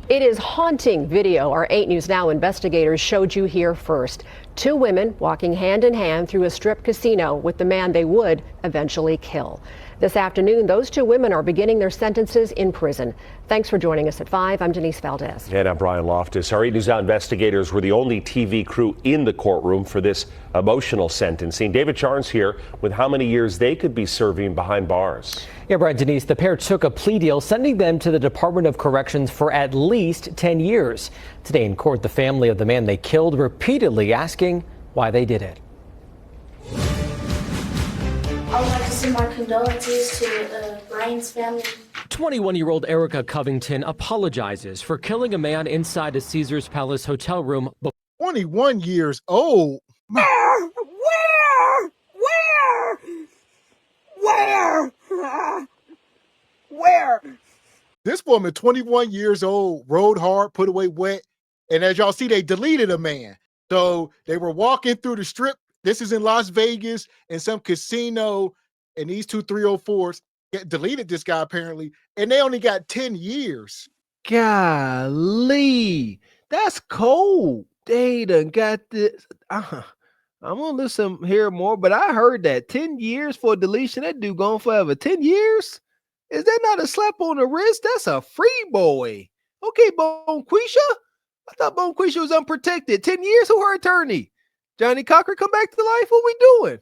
It is haunting video. Our 8 News Now investigators showed you here first. 2 women walking hand in hand through a strip casino with the man they would eventually kill. This afternoon, those 2 women are beginning their sentences in prison. Thanks for joining us at 5. I'm Denise Valdez. And I'm Brian Loftus. Our 8 News Now investigators were the only TV crew in the courtroom for this emotional sentencing. David Charnes here with how many years they could be serving behind bars. Yeah, Brad, Denise, the pair took a plea deal, sending them to the Department of Corrections for at least 10 years. Today in court, the family of the man they killed repeatedly asking why they did it. I would like to send my condolences to Brian's family. 21-year-old Erica Covington apologizes for killing a man inside a Caesars Palace hotel room. 21 years old. Where? This woman, 21 years old, rode hard, put away wet. And as y'all see, they deleted a man. So they were walking through the strip. This is in Las Vegas in some casino. And these 2 304s deleted this guy apparently. And they only got 10 years. Golly, that's cold. They done got this. I'm gonna listen here more, but I heard that 10 years for deletion. That dude gone forever. 10 years? Is that not a slap on the wrist? That's a free boy. Okay, Bonquisha. I thought Bonquisha was unprotected. 10 years? Who her attorney? Johnny Cocker come back to life? What we doing?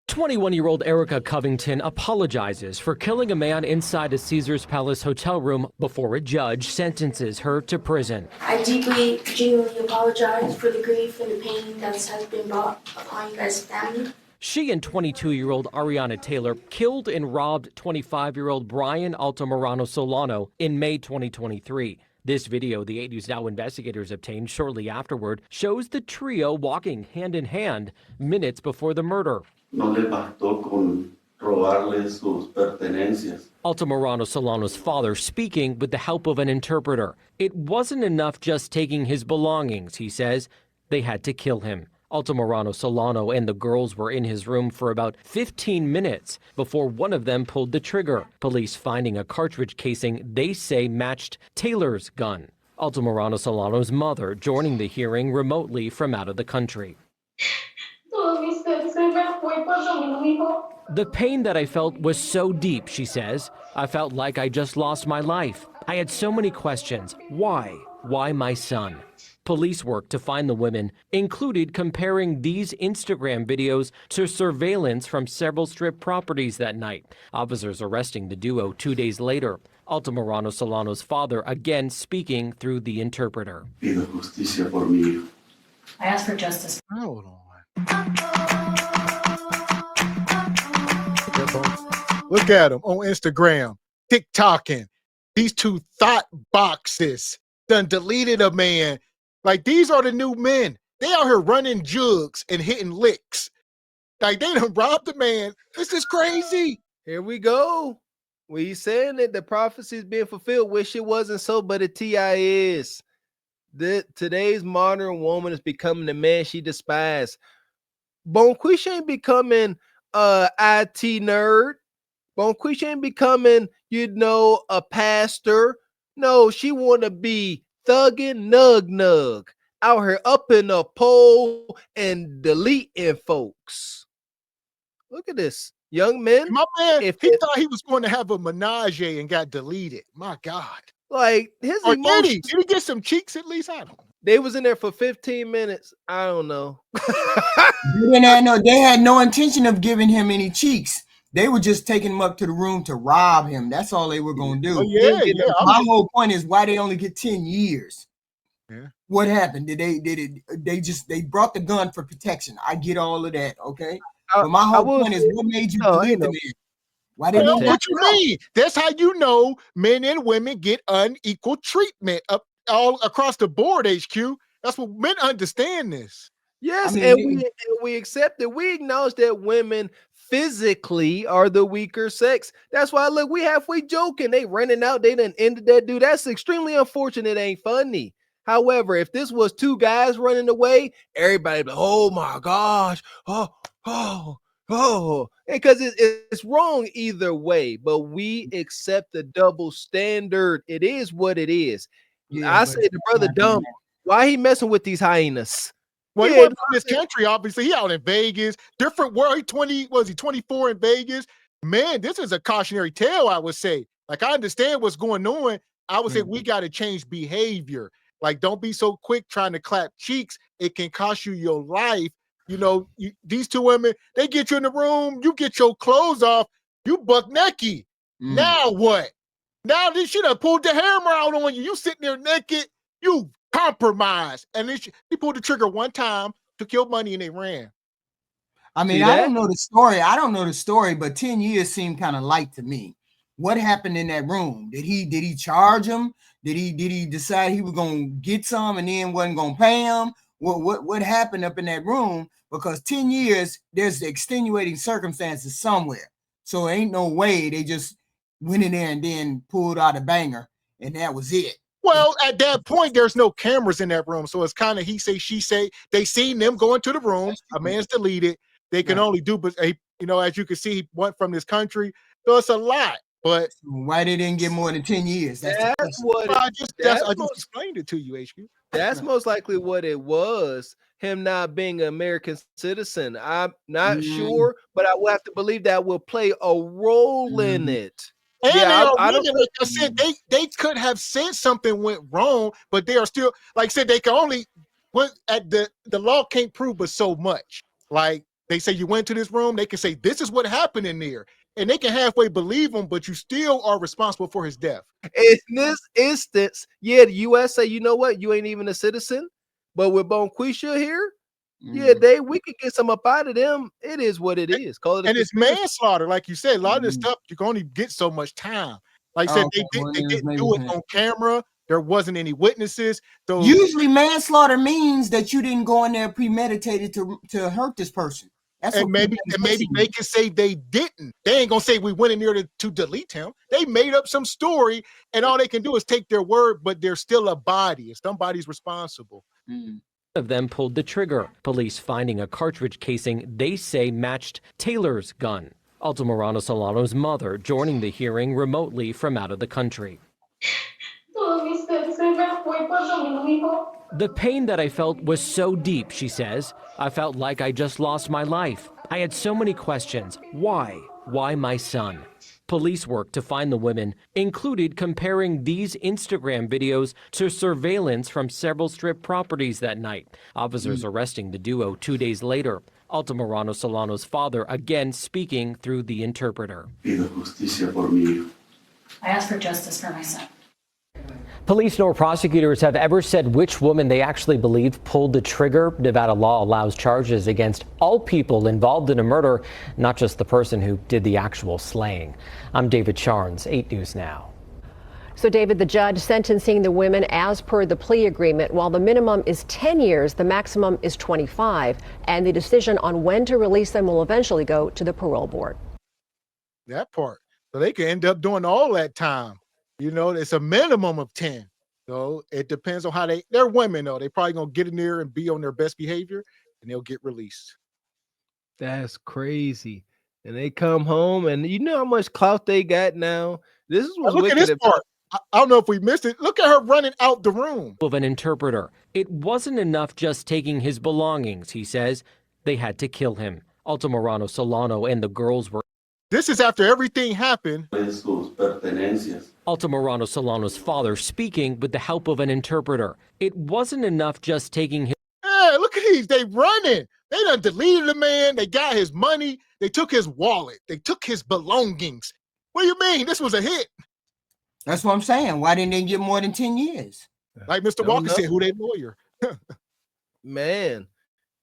21-year-old Erica Covington apologizes for killing a man inside a Caesars Palace hotel room before a judge sentences her to prison. I deeply, genuinely apologize for the grief and the pain that has been brought upon you guys' family. She and 22-year-old Ariana Taylor killed and robbed 25-year-old Brian Altamirano Solano in May 2023. This video the 8 News Now investigators obtained shortly afterward shows the trio walking hand in hand minutes before the murder. No le bastó con robarle sus pertenencias. Altamirano Solano's father speaking with the help of an interpreter. It wasn't enough just taking his belongings, he says. They had to kill him. Altamirano Solano and the girls were in his room for about 15 minutes before one of them pulled the trigger. Police finding a cartridge casing they say matched Taylor's gun. Altamirano Solano's mother joining the hearing remotely from out of the country. The pain that I felt was so deep, she says. I felt like I just lost my life. I had so many questions. Why? Why my son? Police work to find the women included comparing these Instagram videos to surveillance from several strip properties that night. Officers arresting the duo 2 days later. Altamirano Solano's father again speaking through the interpreter. Pido justicia por mi hijo. I ask for justice. Hold on. Look at him on Instagram, TikToking. These 2 thought boxes done deleted a man. Like, these are the new men. They out here running jugs and hitting licks. Like, they done robbed the man. This is crazy. Here we go. We saying that the prophecy is being fulfilled. Wish it wasn't so, but the TI is. Today's modern woman is becoming the man she despised. Bonquisha ain't becoming IT nerd. Bonquisha ain't becoming, a pastor. No, she want to be thugging nug out here up in the pole and deleting folks. Look at this. Young men. My man, he thought he was going to have a menage and got deleted. My God. Like, his emotions. Did he get some cheeks at least? I don't know. They was in there for 15 minutes. I don't know. They had no intention of giving him any cheeks. They were just taking him up to the room to rob him. That's all they were going to do. Oh, yeah. My whole point is why they only get 10 years. Yeah. What happened? They brought the gun for protection. I get all of that, okay? But my whole point is what made you delete the man? Why did what you mean? That's how you know men and women get unequal treatment all across the board, HQ. That's what men understand this. Yes, and we accept it. We acknowledge that women physically are the weaker sex. That's why, look, we joking. They running out. They done ended that dude. That's extremely unfortunate. It ain't funny. However, if this was 2 guys running away, everybody be like, oh my gosh. Because it's wrong either way. But we accept the double standard. It is what it is. Yeah, I but say the brother dumb. Why he messing with these hyenas? Well, he Yeah, wasn't from this country, obviously. He out in Vegas, different world. He 24 in Vegas? Man, this is a cautionary tale, I would say. Like, I understand what's going on. I would say we got to change behavior. Like, don't be so quick trying to clap cheeks. It can cost you your life. You know, these two women, they get you in the room, you get your clothes off, you buck naked. Now what? Now this she done pulled the hammer out on you. You sitting there naked, you compromised. And then he pulled the trigger one time, took your money, and they ran. I mean, I don't know the story. I don't know the story, but 10 years seemed kind of light to me. What happened in that room? Did he charge him? Did he decide he was gonna get some and then wasn't gonna pay him? What happened up in that room? Because 10 years, there's extenuating circumstances somewhere. So ain't no way they just went in there and then pulled out a banger and that was it. Well, at that point, there's no cameras in that room. So it's kind of he say, she say. They seen them go into the room. A man's deleted. They can only do, but you know, as you can see, he went from this country. So it's a lot. But why they didn't get more than 10 years? That's what I just explained it to you, HQ. That's most likely what it was. Him not being an American citizen. I'm not sure, but I will have to believe that will play a role in it. And yeah, I don't. Like I said, they could have said something went wrong, but they are still, like I said, they can only at the law can't prove but so much. Like they say, you went to this room, they can say this is what happened in there, and they can halfway believe him, but you still are responsible for his death. In this instance, yeah, the U.S. say, you know what, you ain't even a citizen, but with Bonquisha here, yeah, we could get some up out of them. It is what it is. Call it, and it's manslaughter, like you said. A lot of this stuff you can only get so much time. Like I said, they didn't do it on camera. There wasn't any witnesses. So usually manslaughter means that you didn't go in there premeditated to hurt this person. That's and maybe they can say they didn't. They ain't gonna say we went in there to delete him. They made up some story, and all they can do is take their word. But there's still a body. If somebody's responsible. Of them pulled the trigger. Police finding a cartridge casing they say matched Taylor's gun. Altamirano Solano's mother joining the hearing remotely from out of the country. The pain that I felt was so deep, she says. I felt like I just lost my life. I had so many questions. Why? Why my son? Police work to find the women included comparing these Instagram videos to surveillance from several strip properties that night. Officers arresting the duo 2 days later. Altamirano Solano's father again speaking through the interpreter. I ask for justice for my son. Police nor prosecutors have ever said which woman they actually believe pulled the trigger. Nevada law allows charges against all people involved in a murder, not just the person who did the actual slaying. I'm David Charnes, 8 News Now. So, David, the judge sentencing the women as per the plea agreement. While the minimum is 10 years, the maximum is 25. And the decision on when to release them will eventually go to the parole board. That part. So they could end up doing all that time. You know, it's a minimum of 10. So it depends on how they're women, though. They probably going to get in there and be on their best behavior, and they'll get released. That's crazy. And they come home, and you know how much clout they got now? This is what's look at this part. I don't know if we missed it. Look at her running out the room. Of an interpreter. It wasn't enough just taking his belongings, he says. They had to kill him. Altamirano Solano and the girls were. This is after everything happened. Altamirano Solano's father speaking with the help of an interpreter. It wasn't enough just taking his. Hey, look at these. They running. They done deleted the man. They got his money. They took his wallet. They took his belongings. What do you mean? This was a hit. That's what I'm saying. Why didn't they get more than 10 years? Like Mr. Walker said, who they lawyer? Man.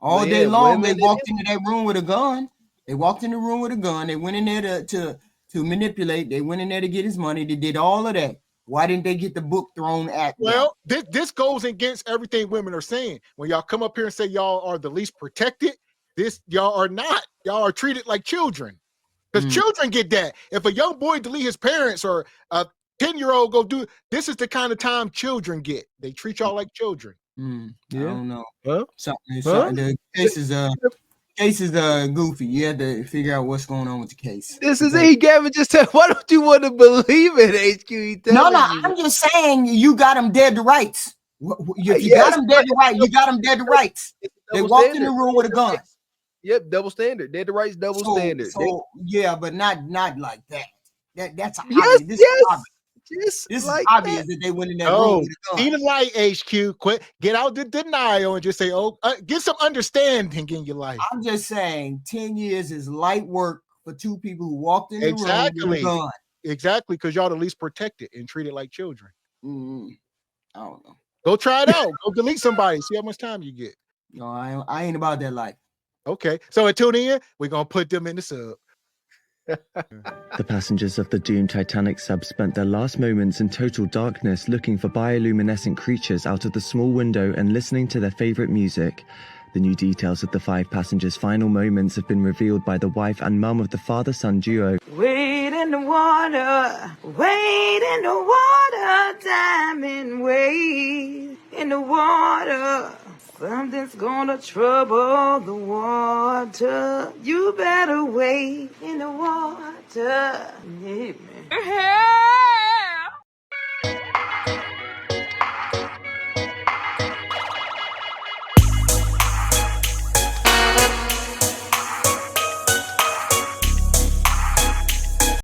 All day long, they walked into that room with a gun. They walked in the room with a gun. They went in there to manipulate. They went in there to get his money. They did all of that. Why didn't they get the book thrown at them? Well, this goes against everything women are saying. When y'all come up here and say y'all are the least protected, y'all are not. Y'all are treated like children. Because children get that. If a young boy delete his parents or a 10-year-old go do, this is the kind of time children get. They treat y'all like children. I don't know. Something. The case is case is goofy. You have to figure out what's going on with the case. This is it. Gavin just said, why don't you want to believe it, HQ? No, I'm just saying you got them dead to rights. If you got them dead to rights, you got them dead to rights. They walked in the room with a gun. Yep, double standard. Dead to rights, double standard. So yeah, but not like that. That's yes, obvious. This is like obvious that they went in that room with a gun. See the light, HQ. Quit. Get out the denial and just say, get some understanding in your life. I'm just saying 10 years is light work for two people who walked in the room with a gun. Exactly, because y'all at least protect it and treat it like children. I don't know. Go try it out. Go delete somebody. See how much time you get. No, I ain't about that life. Okay, so tune in. We're gonna put them in the sub. The passengers of the doomed Titanic sub spent their last moments in total darkness looking for bioluminescent creatures out of the small window and listening to their favorite music. The new details of the 5 passengers' final moments have been revealed by the wife and mum of the father-son duo. Wade in the water, diamond, wade in the water. Something's gonna trouble the water. You better wade in the water. Yeah, man.